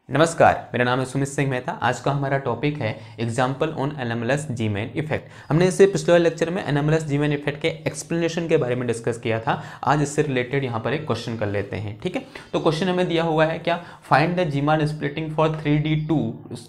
नमस्कार, मेरा नाम है सुमित सिंह मेहता। आज का हमारा टॉपिक है example on anomalous Zeeman effect. हमने इससे पिछले वाले लेक्चर में एनोमलस जी-मैन इफेक्ट के एक्सप्लेनेशन के बारे में डिस्कस किया था। आज इससे रिलेटेड यहाँ पर एक क्वेश्चन कर लेते हैं, ठीक है। तो क्वेश्चन हमें दिया हुआ है क्या, find the G-man splitting for 3D2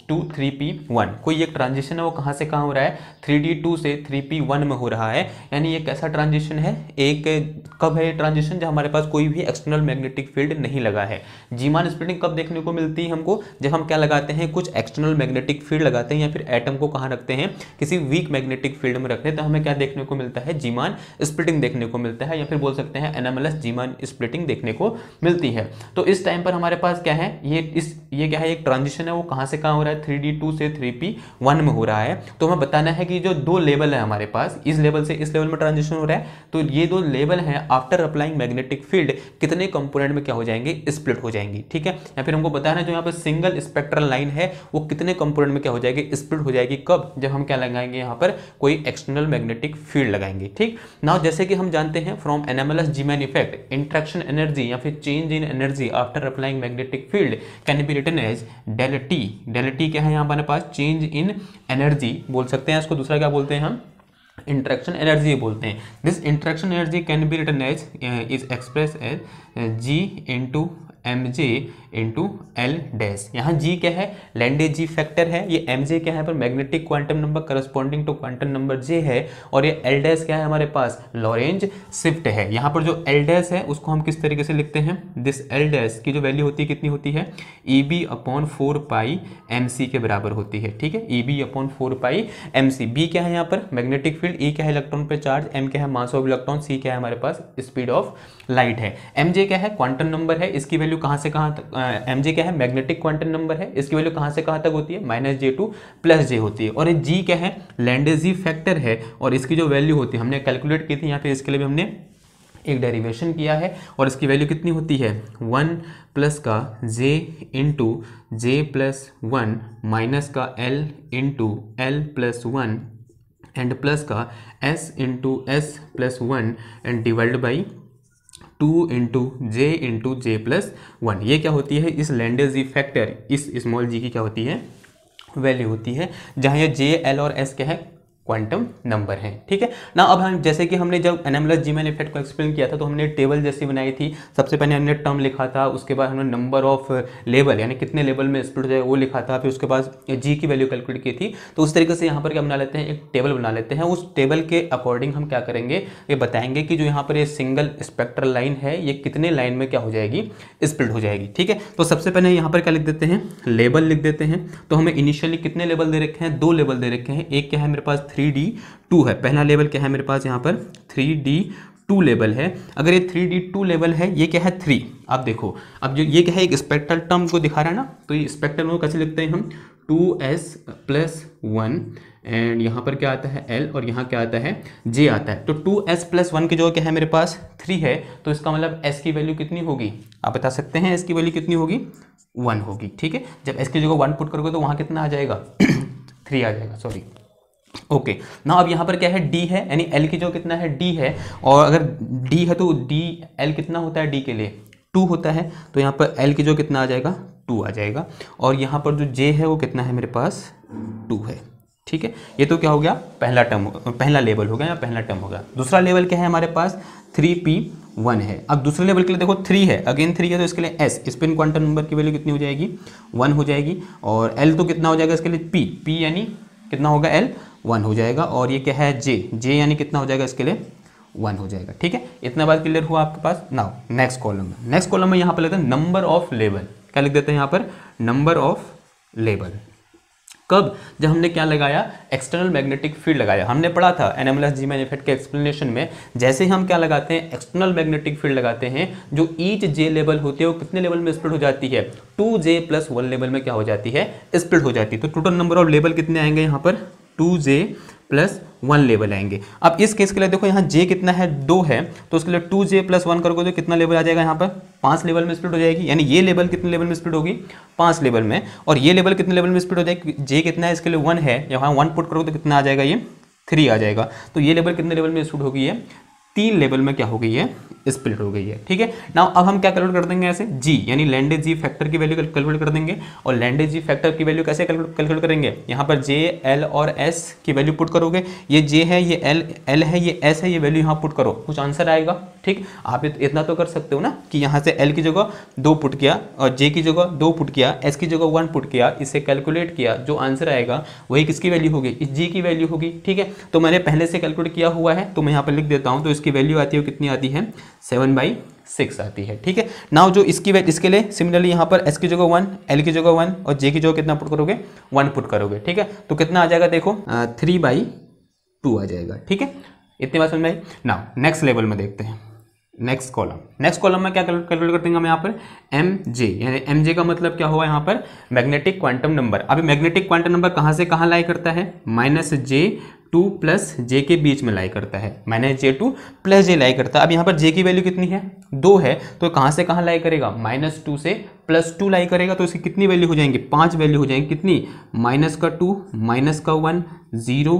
to 3P1। कोई एक ट्रांजिशन है वो कहाँ से कहाँ हो रहा है, 3D2 से 3P1 में हो रहा है। यानी ये कैसा ट्रांजिशन है, एक कब है ट्रांजिशन जब हमारे पास कोई भी एक्सटर्नल मैग्नेटिक फील्ड नहीं लगा है। जी-मैन स्प्लिटिंग कब देखने को मिलती है हमको, जब हम क्या लगाते हैं, कुछ एक्सटर्नल मैग्नेटिक फील्ड लगाते हैं या फिर एटम को कहां रखते हैं, किसी वीक मैग्नेटिक फील्ड में रखते हैं, तो हमें क्या देखने को मिलता है, जी-मैन स्प्लिटिंग देखने को मिलता है, या फिर बोल सकते हैं एनोमलस जी-मैन स्प्लिटिंग देखने को मिलती है। तो इस टाइम पर हमारे पास क्या है, ये क्या है, एक ट्रांजिशन है वो कहां से कहां हो रहा है, 3D2 से 3P1 में हो रहा है। तो हमें बताना है कि जो दो लेवल है हमारे पास, इस लेवल से इस लेवल में ट्रांजिशन हो रहा है, तो ये दो लेवल हैं आफ्टर अप्लाइंग मैग्नेटिक फील्ड कितने कंपोनेंट में क्या हो जाएंगे, स्प्लिट हो जाएंगी, ठीक है। या फिर हमको बताना है जो यहाँ पर सिंगल स्पेक्ट्रल लाइन है वो कितने कंपोनेंट में क्या हो जाएगी, स्प्लिट हो जाएगी। कब, जब हम क्या लगाएंगे यहाँ पर कोई एक्सटर्नल मैग्नेटिक फील्ड लगाएंगे, ठीक। नाउ जैसे कि हम जानते हैं from anomalous Zeeman effect, interaction energy या फिर change in energy after applying magnetic field can be written as del T. Del T क्या है यहाँ हमारे पास, चेंज इन एनर्जी बोल सकते हैं इसको, दूसरा क्या बोलते हैं हम, इंटरेक्शन एनर्जी बोलते हैं। This interaction energy can be written as is express as G into M J into L dash. यहाँ जी क्या है, लैंडे जी फैक्टर है, ये एम जे क्या है पर magnetic quantum number corresponding to quantum number J है, और ये एल डैश क्या है हमारे पास, लॉरेंज शिफ्ट है। यहाँ पर जो एल डैश है उसको हम किस तरीके से लिखते हैं, दिस एल डैश की जो वैल्यू होती है कितनी होती है, ई बी अपॉन 4 पाई एम सी के बराबर होती है, ठीक है। ई बी अपॉन 4 पाई एम सी। बी क्या है यहाँ पर मैग्नेटिक फील्ड, ई क्या है इलेक्ट्रॉन पे चार्ज, एम क्या है मास ऑफ इलेक्ट्रॉन, सी क्या है हमारे पास स्पीड ऑफ लाइट है, एम जे क्या है क्वांटम नंबर है, इसकी वैल्यू कहाँ से कहाँ तक, एम जे क्या है मैग्नेटिक क्वांटम नंबर है, इसकी वैल्यू कहाँ से कहाँ तक होती है, -J टू +J होती है। और ये जी क्या है, लैंडे जी फैक्टर है, और इसकी जो वैल्यू होती है हमने कैलकुलेट की थी, यहाँ पे इसके लिए भी हमने एक डेरिवेशन किया है, और इसकी वैल्यू कितनी होती है, 1 प्लस का J into J plus 1 minus का L into L plus 1 and plus का S into S plus 1 and divide by 2 into J plus 1। ये क्या होती है, इस लैंडे जी फैक्टर, इस स्मॉल जी की क्या होती है, वैल्यू होती है, जहाँ ये J, L और S क्या है, क्वांटम नंबर है, ठीक है ना। अब हम जैसे कि हमने जब एनोमलस जी-मैन इफेक्ट को एक्सप्लेन किया था तो हमने टेबल जैसी बनाई थी। सबसे पहले हमने टर्म लिखा था, उसके बाद हमने नंबर ऑफ लेवल यानी कितने लेवल में स्प्लिट हो जाए वो लिखा था, फिर उसके बाद जी की वैल्यू कैलकुलेट की थी। तो उस तरीके से यहाँ पर क्या बना लेते हैं, एक टेबल बना लेते हैं। उस टेबल के अकॉर्डिंग हम क्या करेंगे, ये बताएंगे कि जो यहाँ पर ये सिंगल स्पेक्ट्रल लाइन है ये कितने लाइन में क्या हो जाएगी, स्प्लिट हो जाएगी, ठीक है। तो सबसे पहले यहाँ पर क्या लिख देते हैं, लेवल लिख देते हैं। तो हमें इनिशियली कितने लेवल दे रखे हैं, 2 लेवल दे रखे हैं। एक क्या है मेरे पास 3D2 है, पहला लेवल क्या है मेरे पास यहाँ पर 3D2 लेवल है। अगर ये 3D2 लेवल है, ये क्या है 3। अब देखो, अब जो ये क्या है, एक स्पेक्ट्रल टर्म को दिखा रहा है ना, तो ये स्पेक्ट्रल को कैसे लिखते हैं हम, 2s प्लस 1 एंड यहाँ पर क्या आता है L और यहाँ क्या आता है J आता है। तो 2s प्लस 1 की जो क्या है मेरे पास 3 है, तो इसका मतलब s की वैल्यू कितनी होगी, आप बता सकते हैं, s की वैल्यू कितनी होगी, 1 होगी, ठीक है। जब s की जगह 1 पुट करोगे तो वहाँ कितना आ जाएगा 3 आ जाएगा, सॉरी, ओके ना। अब यहाँ पर क्या है, D है, यानी L की जो कितना है D है, और अगर D है तो D L कितना होता है D के लिए 2 होता है, तो यहाँ पर L की जो कितना आ जाएगा 2 आ जाएगा, और यहाँ पर जो J है वो कितना है मेरे पास 2 है, ठीक है। ये तो क्या हो गया, पहला टर्म, पहला लेवल हो गया या पहला टर्म हो गया। दूसरा लेवल क्या है हमारे पास 3P1 है। अब दूसरे लेवल के लिए देखो 3 है, अगेन 3 है, तो इसके लिए S स्पिन क्वांटम नंबर की वैल्यू कितनी हो जाएगी, 1 हो जाएगी, और L तो कितना हो जाएगा इसके लिए P यानी कितना होगा L 1 हो जाएगा, और ये क्या है J यानी कितना हो जाएगा इसके लिए 1 हो जाएगा, ठीक है। इतना बात क्लियर हुआ आपके पास। नाउ नेक्स्ट कॉलम में यहाँ पर लेते हैं नंबर ऑफ लेवल, क्या लिख देते हैं यहाँ पर, नंबर ऑफ लेवल। कब, जब हमने क्या लगाया, एक्सटर्नल मैग्नेटिक फील्ड लगाया। हमने पढ़ा था एनोमलस जी-मैन इफेक्ट के एक्सप्लेनेशन में, जैसे ही हम क्या लगाते हैं, एक्सटर्नल मैग्नेटिक फील्ड लगाते हैं, जो ईच J लेवल होती है वो कितने लेवल में स्प्लिट हो जाती है, 2J प्लस 1 लेवल में क्या हो जाती है, स्प्लिट हो जाती है। तो टोटल नंबर ऑफ लेवल कितने आएंगे यहाँ पर, 2J प्लस 1 लेवल आएंगे। अब इस केस के लिए देखो यहाँ J कितना है 2 है, तो उसके लिए 2J प्लस 1 करोगे तो कितना लेवल आ जाएगा यहाँ पर, 5 लेवल में स्प्लिट हो जाएगी। यानी ये लेवल कितने लेवल में स्प्लिट होगी, 5 लेवल में, और ये लेवल कितने लेवल में स्प्लिट हो जाएगी, J कितना है इसके लिए 1 है, यहाँ 1 पुट करोगे तो कितना आ जाएगा, ये 3 आ जाएगा। तो ये लेवल कितने लेवल में स्प्लिट होगी, ये तीन लेवल में क्या हो गई है, स्प्लिट हो गई है। ठीक है, नाउ अब हम क्या कैलकुलेट कर देंगे ऐसे, जी यानी लैंडेज जी फैक्टर की वैल्यू कैलकुलेट कर देंगे। और लैंडेज जी फैक्टर की वैल्यू कैसे कैलकुलेट करेंगे, यहाँ पर जे, एल और एस की वैल्यू पुट करोगे। ये जे है, ये एल है, ये एस है, ये वैल्यू यहाँ पुट करो, कुछ आंसर आएगा। ठीक, आप इतना तो कर सकते हो ना कि यहाँ से एल की जगह 2 पुट किया और जे की जगह 2 पुट किया, एस की जगह 1 पुट किया, इसे कैलकुलेट किया, जो आंसर आएगा वही किसकी वैल्यू होगी, इस जी की वैल्यू होगी। ठीक है, तो मैंने पहले से कैलकुलेट किया हुआ है तो मैं यहाँ पर लिख देता हूँ। तो इसकी वैल्यू आती है, कितनी आती है, 7/6 आती है। ठीक है, नाउ जो इसके लिए सिमिलरली यहाँ पर एस की जगह 1, एल की जगह 1 और जे की जगह कितना पुट करोगे, 1 पुट करोगे। ठीक है, तो कितना आ जाएगा देखो, 3/2 आ जाएगा। ठीक है, इतनी बात समझ में आई। नाउ नेक्स्ट लेवल में देखते हैं, नेक्स्ट कॉलम में क्या कैलकुलेट कर देंगे हम यहाँ पर, एम जे, यानी एम जे का मतलब क्या हुआ यहाँ पर, मैग्नेटिक क्वांटम नंबर। अभी मैग्नेटिक क्वांटम नंबर कहाँ से कहाँ लाई करता है, -J2 प्लस जे के बीच में लाई करता है, -J2 प्लस जे लाई करता है। अब यहाँ पर जे की वैल्यू कितनी है, 2 है, तो कहाँ से कहाँ लाई करेगा, -2 से +2 लाई करेगा। तो इसकी कितनी वैल्यू हो जाएंगी, 5 वैल्यू हो जाएंगी, कितनी, -2, -1, 0,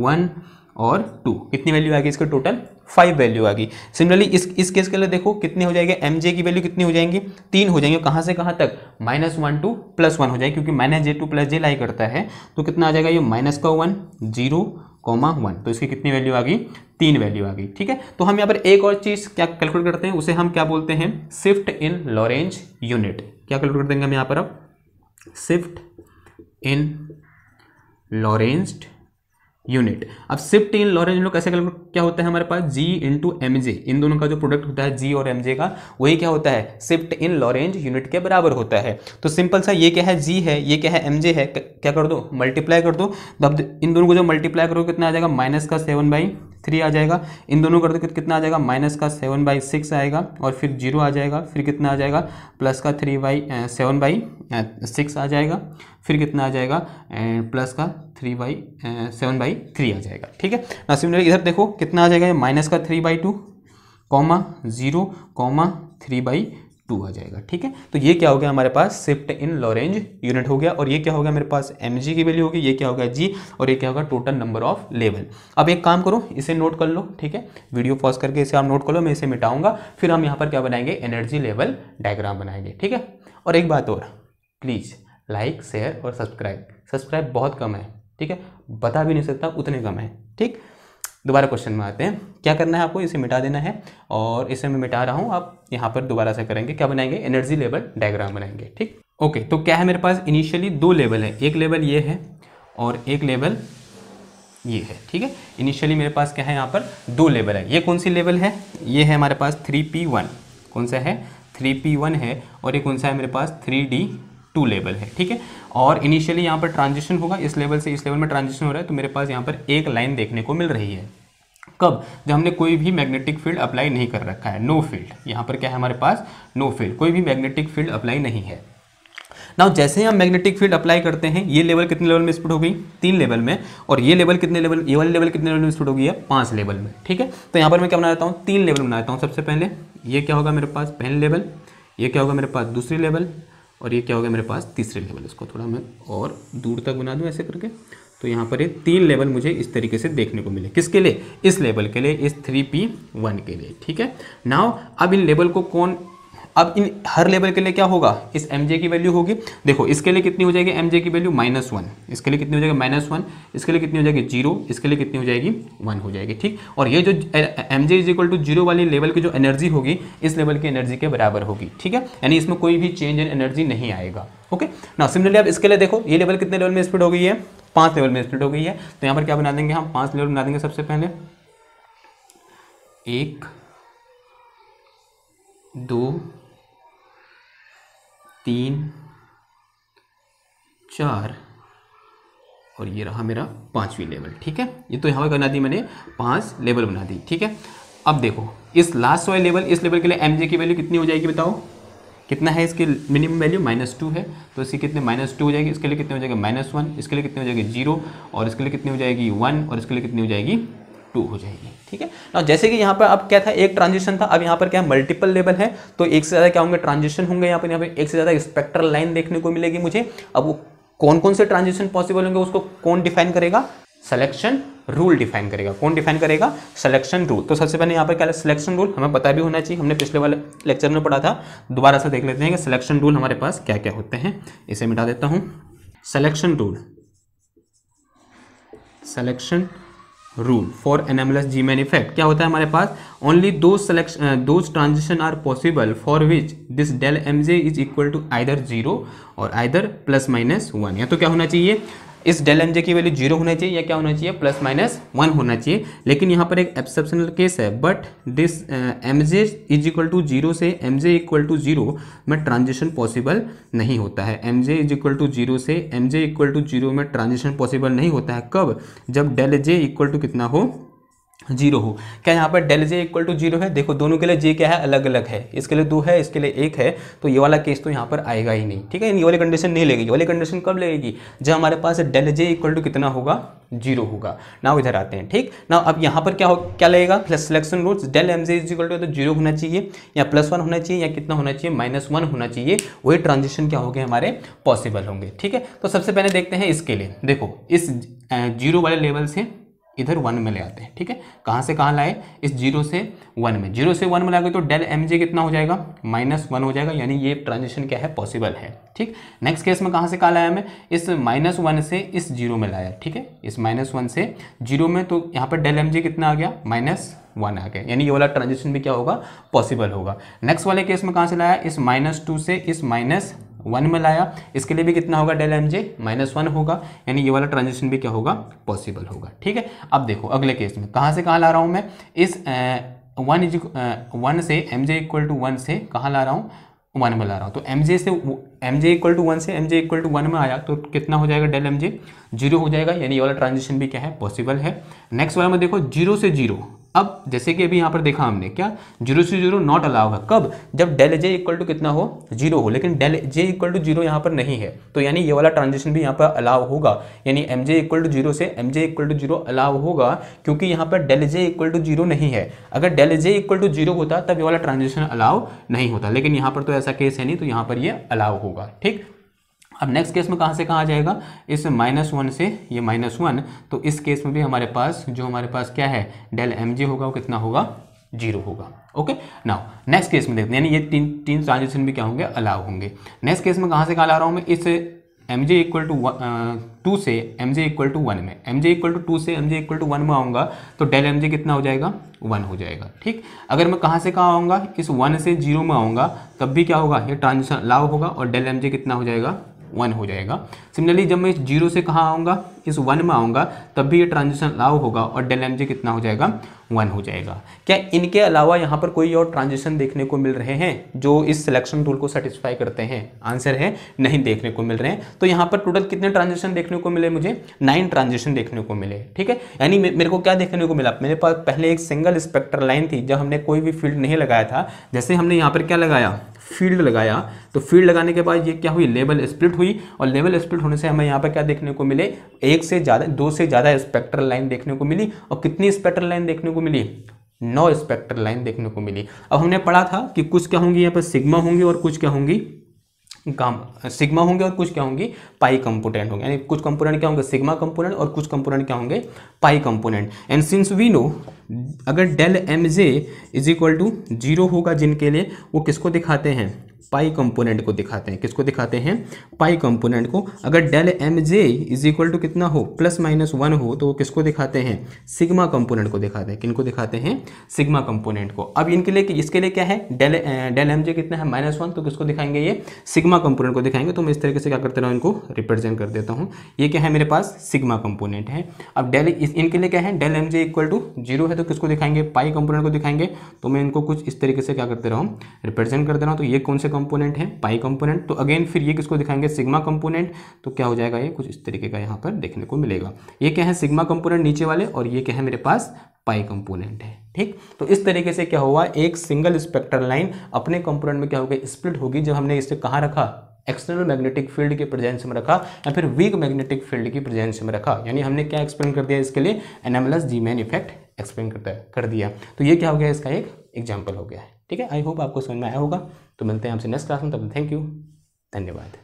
1 और 2, कितनी वैल्यू आ गई इसका, टोटल 5 वैल्यू आ गई। सिमिलरली इस केस के लिए देखो कितनी हो जाएगी, एम जे की वैल्यू कितनी हो जाएंगी, 3 हो जाएंगे। कहाँ से कहाँ तक, -1 to +1 हो जाएगी, क्योंकि -J2 + J लाई करता है। तो कितना आ जाएगा ये, -1, 0, 1, तो इसकी कितनी वैल्यू आ गई, 3 वैल्यू आ गई। ठीक है, तो हम यहाँ पर एक और चीज़ क्या कैलकुलेट करते हैं, उसे हम क्या बोलते हैं, शिफ्ट इन लॉरेंज यूनिट। क्या कैलकुलेट कर देंगे हम यहाँ पर, अब शिफ्ट इन लॉरेंज यूनिट। अब शिफ्ट इन लॉरेंज यूनिट कैसे कैलकुलेट, क्या होता है हमारे पास, जी इंटू एम जे, इन दोनों का जो प्रोडक्ट होता है जी और एम जे का, वही क्या होता है, शिफ्ट इन लॉरेंज यूनिट के बराबर होता है। तो सिंपल सा, ये क्या है, जी है, ये क्या है, एम जे है, क्या कर दो, मल्टीप्लाई कर दो। तो अब इन दोनों को जो मल्टीप्लाई करो कितना आ जाएगा, -7/3 आ जाएगा। इन दोनों कर दो कितना आ जाएगा, -7/6 आएगा, और फिर 0 आ जाएगा, फिर कितना आ जाएगा, +7/6 आ जाएगा, फिर कितना आ जाएगा, +7/3 आ जाएगा। ठीक है ना, सिमिलरली इधर देखो कितना आ जाएगा, -3/2, 0, 3/2 आ जाएगा। ठीक है, तो ये क्या हो गया हमारे पास, शिफ्ट इन लॉरेंज यूनिट हो गया। और ये क्या हो गया मेरे पास, एम जी की वैल्यू होगी, ये क्या होगा, जी, और ये क्या होगा, टोटल नंबर ऑफ लेवल। अब एक काम करो, इसे नोट कर लो। ठीक है, वीडियो पॉज करके इसे आप नोट कर लो, मैं इसे मिटाऊंगा, फिर हम यहाँ पर क्या बनाएंगे, एनर्जी लेवल डायग्राम बनाएंगे। ठीक है, और एक बात और, प्लीज़ लाइक, शेयर और सब्सक्राइब बहुत कम है। ठीक है, बता भी नहीं सकता, उतने कम है। ठीक, दोबारा क्वेश्चन में आते हैं, क्या करना है आपको, इसे मिटा देना है, और इसे मैं मिटा रहा हूँ, आप यहाँ पर दोबारा से करेंगे, क्या बनाएंगे, एनर्जी लेवल डायग्राम बनाएंगे। ठीक, ओके, तो क्या है मेरे पास, इनिशियली 2 लेवल है, एक लेवल ये है और एक लेवल ये है। ठीक है, इनिशियली मेरे पास क्या है, यहाँ पर 2 लेवल है। ये कौन सी लेवल है, ये है हमारे पास 3P1, कौन सा है, 3P1 है, और ये कौन सा है मेरे पास, 3D2 लेवल है। ठीक है, और इनिशियली यहाँ पर ट्रांजिशन होगा, इस लेवल से इस लेवल में ट्रांजिशन हो रहा है, तो मेरे पास यहाँ पर एक लाइन देखने को मिल रही है। कब, जब हमने कोई भी मैग्नेटिक फील्ड अप्लाई नहीं कर रखा है, नो फील्ड, यहाँ पर क्या है हमारे पास, नो फील्ड, कोई भी मैग्नेटिक फील्ड अप्लाई नहीं है। नाउ जैसे ही हम मैग्नेटिक फील्ड अप्लाई करते हैं, ये लेवल कितने लेवल में स्प्लिट हो गई, 3 लेवल में, और ये लेवल कितने लेवल, ये वाली लेवल कितने लेवल में स्प्लिट हो गई है, 5 लेवल में। ठीक है, तो यहाँ पर मैं क्या बना देता हूँ, 3 लेवल बना देता हूँ। सबसे पहले ये क्या होगा मेरे पास, पहले लेवल, ये क्या होगा मेरे पास, दूसरी लेवल, और ये क्या होगा मेरे पास, तीसरे लेवल। इसको थोड़ा मैं और दूर तक बना दूं ऐसे करके, तो यहाँ पर ये 3 लेवल मुझे इस तरीके से देखने को मिले। किसके लिए, इस लेवल के लिए, इस 3P1 के लिए। ठीक है, नाउ अब इन लेवल को कौन, अब इन हर लेवल के लिए क्या होगा, इस mj की वैल्यू होगी। देखो इसके लिए कितनी हो जाएगी mj की वैल्यू, -1, इसके लिए कितनी हो जाएगी, -1, इसके लिए कितनी हो जाएगी, 0, इसके लिए कितनी हो जाएगी, 1 हो जाएगी। ठीक, और ये जो mj = 0 वाली लेवल की जो एनर्जी होगी, इस लेवल की एनर्जी के बराबर होगी। ठीक है, यानी इसमें कोई भी चेंज इन एनर्जी नहीं आएगा। ओके, ना सिमिलरली अब इसके लिए देखो, ये लेवल कितने लेवल में स्प्लिट हो गई है, 5 लेवल में स्प्लिट हो गई है। तो यहाँ पर क्या बना देंगे हम, 5 लेवल बना देंगे। सबसे पहले 1, 2, 3, 4, और ये रहा मेरा 5वीं लेवल। ठीक है, ये तो यहाँ पर बना दी मैंने, 5 लेवल बना दी। ठीक है, अब देखो इस लास्ट वाले लेवल, इस लेवल के लिए mj की वैल्यू कितनी हो जाएगी, बताओ कितना है, इसकी मिनिमम वैल्यू -2 है, तो इसकी कितने, -2 हो जाएगी। इसके लिए कितने हो जाएगा, -1, इसके लिए कितनी हो जाएगी, 0, और इसके लिए कितनी हो जाएगी, 1, और इसके लिए कितनी हो जाएगी, 2 हो जाएगी। ठीक है ना, जैसे कि यहाँ पर अब क्या था, एक ट्रांजिशन था, अब यहाँ पर क्या मल्टीपल लेवल है, तो एक से ज़्यादा क्या होंगे, ट्रांजिशन होंगे। यहाँ पर एक से ज़्यादा स्पेक्ट्रल लाइन देखने को मिलेगी मुझे। अब वो कौन कौन से ट्रांजिशन पॉसिबल होंगे, उसको कौन डिफाइन करेगा, सिलेक्शन रूल डिफाइन करेगा। कौन डिफाइन करेगा? Selection rule. तो सबसे पहले यहाँ पर क्या है सिलेक्शन रूल, हमें पता भी होना चाहिए, हमने पिछले वाले लेक्चर में पढ़ा था। दोबारा से देख लेते हैं कि सिलेक्शन रूल हमारे पास क्या क्या होते हैं। इसे मिटा देता हूँ। Selection rule, selection rule for anomalous Zeeman effect क्या होता है हमारे पास? Only those transition are possible for which this del M J is equal to either 0 और आइदर +-1। या तो क्या होना चाहिए, इस डेल एम जे की वैल्यू 0 होना चाहिए या क्या होना चाहिए, +-1 होना चाहिए। लेकिन यहाँ पर एक एक्सेप्शनल केस है, but this M J is equal to 0 से एम जे इक्वल टू 0 में ट्रांजिशन पॉसिबल नहीं होता है। M J is equal to 0 से एम जे इक्वल टू 0 में ट्रांजिशन पॉसिबल नहीं होता है। कब? जब डेल जे इक्वल टू कितना हो, 0 हो। क्या यहाँ पर डेल जे इक्वल टू 0 है? देखो दोनों के लिए जे क्या है, अलग अलग है। इसके लिए 2 है, इसके लिए 1 है, तो ये वाला केस तो यहाँ पर आएगा ही नहीं। ठीक है, ये वाली कंडीशन नहीं लगेगी। ये वाली कंडीशन कब लगेगी? जब हमारे पास डेल जे इक्वल टू कितना होगा, 0 होगा। ना इधर आते हैं। ठीक ना, अब यहाँ पर क्या लगेगा, plus selection rules, del M J is equal to तो 0 होना चाहिए या +1 होना चाहिए या कितना होना चाहिए, -1 होना चाहिए। वही ट्रांजिशन क्या होंगे हमारे, पॉसिबल होंगे। ठीक है, तो सबसे पहले देखते हैं इसके लिए। देखो इस 0 वाले लेवल से इधर 1 में ले आते हैं। ठीक है, कहाँ से कहाँ लाए, इस 0 से 1 में। 0 से 1 में लाएंगे तो डेल एम जे कितना हो जाएगा, -1 हो जाएगा, यानी ये ट्रांजिशन क्या है, पॉसिबल है। ठीक, नेक्स्ट केस में कहाँ से कहाँ लाया मैं, इस -1 से इस 0 में लाया। ठीक है, इस -1 से 0 में, तो यहाँ पर डेल एम जे कितना आ गया, -1 आ गया, यानी ये वाला ट्रांजिशन भी क्या होगा, पॉसिबल होगा। नेक्स्ट वाले केस में कहाँ से लाया, इस -2 से इस -1 में लाया, इसके लिए भी कितना होगा, डेल एम जे -1 होगा, यानी ये वाला ट्रांजिशन भी क्या होगा, पॉसिबल होगा। ठीक है, अब देखो अगले केस में कहाँ से कहाँ ला रहा हूँ मैं, इस 1 से एम जे इक्वल टू 1 से कहाँ ला रहा हूँ, 1 में ला रहा हूँ। तो एम जे इक्वल टू 1 से एम जे इक्वल टू 1 में आया तो कितना हो जाएगा, डेल एम जे 0 हो जाएगा, यानी ये वाला ट्रांजिशन भी क्या है, पॉसिबल है। नेक्स्ट वाला में देखो 0 से 0, अब जैसे कि अभी यहाँ पर देखा हमने, क्या 0 से 0 नॉट अलाउ है। कब? जब डेल जे इक्वल टू कितना हो, 0 हो, लेकिन डेल जे इक्वल टू 0 यहाँ पर नहीं है, तो यानी ये वाला ट्रांजिशन भी यहाँ पर अलाउ होगा, यानी एम जे इक्वल टू 0 से M J equal to 0 allow होगा, क्योंकि यहाँ पर डेल जे इक्वल टू 0 नहीं है। अगर डेल जे इक्वल टू 0 होता तब ये वाला ट्रांजिशन अलाउ नहीं होता, लेकिन यहाँ पर तो ऐसा केस है नहीं, तो यहाँ पर ये अलाउ होगा। ठीक, अब नेक्स्ट केस में कहाँ से कहाँ आ जाएगा, इस -1 से ये -1, तो इस केस में भी हमारे पास क्या है, डेल एम जे होगा, वो कितना होगा, 0 होगा। ओके, नाउ नेक्स्ट केस में देखते हैं, यानी ये तीन ट्रांजिशन भी क्या होंगे, अलाउ होंगे। नेक्स्ट केस में कहाँ से कहाँ ला रहा हूँ मैं, इस एम जे इक्वल टू 2 से एम जे इक्वल टू 1 में, एम जे इक्वल टू 2 से एम जे इक्वल टू 1 में आऊँगा तो डेल एम जे कितना हो जाएगा, 1 हो जाएगा। ठीक, अगर मैं कहाँ से कहाँ आऊँगा, इस 1 से 0 में आऊँगा तब भी क्या होगा, ये ट्रांजिशन अलाउ होगा और डेल एम जे कितना हो जाएगा, 1 हो जाएगा। सिमिलरली जब मैं इस 0 से कहाँ आऊँगा, इस 1 में आऊँगा तब भी ये ट्रांजिशन अलाउ होगा और डेल एम जे कितना हो जाएगा, 1 हो जाएगा। क्या इनके अलावा यहाँ पर कोई और ट्रांजिशन देखने को मिल रहे हैं जो इस सिलेक्शन रूल को सेटिस्फाई करते हैं? आंसर है नहीं, देखने को मिल रहे हैं। तो यहाँ पर टोटल कितने ट्रांजिशन देखने को मिले मुझे, 9 ट्रांजिशन देखने को मिले। ठीक है, यानी मेरे को क्या देखने को मिला, मेरे पास पहले एक सिंगल स्पेक्ट्रल लाइन थी, जब हमने कोई भी फील्ड नहीं लगाया था, जैसे हमने यहाँ पर क्या लगाया, फील्ड लगाया, तो फील्ड लगाने के बाद ये क्या हुई, लेवल स्प्लिट हुई, और लेवल स्प्लिट होने से हमें यहाँ पर क्या देखने को मिले, 1 से ज़्यादा 2 से ज़्यादा स्पेक्ट्रल लाइन देखने को मिली। और कितनी स्पेक्ट्रल लाइन देखने को मिली, 9 स्पेक्ट्रल लाइन देखने को मिली। अब हमने पढ़ा था कि कुछ क्या होंगी यहाँ पर सिग्मा होंगी और कुछ क्या होंगी, सिग्मा होंगे और कुछ क्या होंगी, पाई कंपोनेंट होंगे, यानी कुछ कंपोनेंट क्या होंगे, सिग्मा कंपोनेंट, और कुछ कंपोनेंट क्या होंगे, pi component. And since we know, अगर del M J is equal to 0 होगा जिनके लिए, वो किसको दिखाते हैं, पाई कंपोनेंट को दिखाते हैं। किसको दिखाते हैं, पाई कंपोनेंट को। अगर del M J is equal to कितना हो, +-1 हो, तो वो किसको दिखाते हैं, सिग्मा कंपोनेंट को दिखाते हैं। किनको दिखाते हैं, सिग्मा कंपोनेंट को। अब इनके लिए, इसके लिए क्या है, डेल एम जे कितना है, -1, तो किसको दिखाएंगे, ये सिग्मा कंपोनेंट को दिखाएंगे। तो मैं इस तरीके से क्या करते रहा, इनको रिप्रेजेंट कर देता हूँ। ये क्या है, मेरे पास सिग्मा कंपोनेंट है। अब इनके लिए क्या है, del M J equal to 0 है, तो किसको दिखाएंगे, पाई कंपोनेंट को दिखाएंगे। तो मैं इनको कुछ इस तरीके से क्या करते रहा हूँ, रिप्रेजेंट कर दे रहा हूँ। तो ये कौन से कंपोनेंट है, पाई कंपोनेंट। तो अगेन फिर ये किसको दिखाएंगे, सिग्मा कंपोनेंट। तो क्या हो जाएगा, ये कुछ इस तरीके का यहाँ पर देखने को मिलेगा। ये क्या है, सिग्मा कंपोनेंट नीचे वाले, और ये क्या है, मेरे पास पाई कंपोनेंट है। ठीक, तो इस तरीके से क्या हुआ, एक सिंगल स्पेक्ट्रल लाइन अपने कंपोनेंट में क्या होगी, स्प्लिट होगी, जब हमने इसे कहाँ रखा, एक्सटर्नल मैग्नेटिक फील्ड के प्रेजेंस में रखा, या फिर वीक मैग्नेटिक फील्ड की प्रेजेंस में रखा। यानी हमने क्या एक्सप्लेन कर दिया इसके लिए, anomalous Zeeman effect explain कर दिया। तो ये क्या हो गया, इसका एक एग्जाम्पल हो गया है। ठीक है, आई होप आपको समझ में आया होगा। तो मिलते हैं आपसे नेक्स्ट क्लास में, तब थैंक यू, धन्यवाद।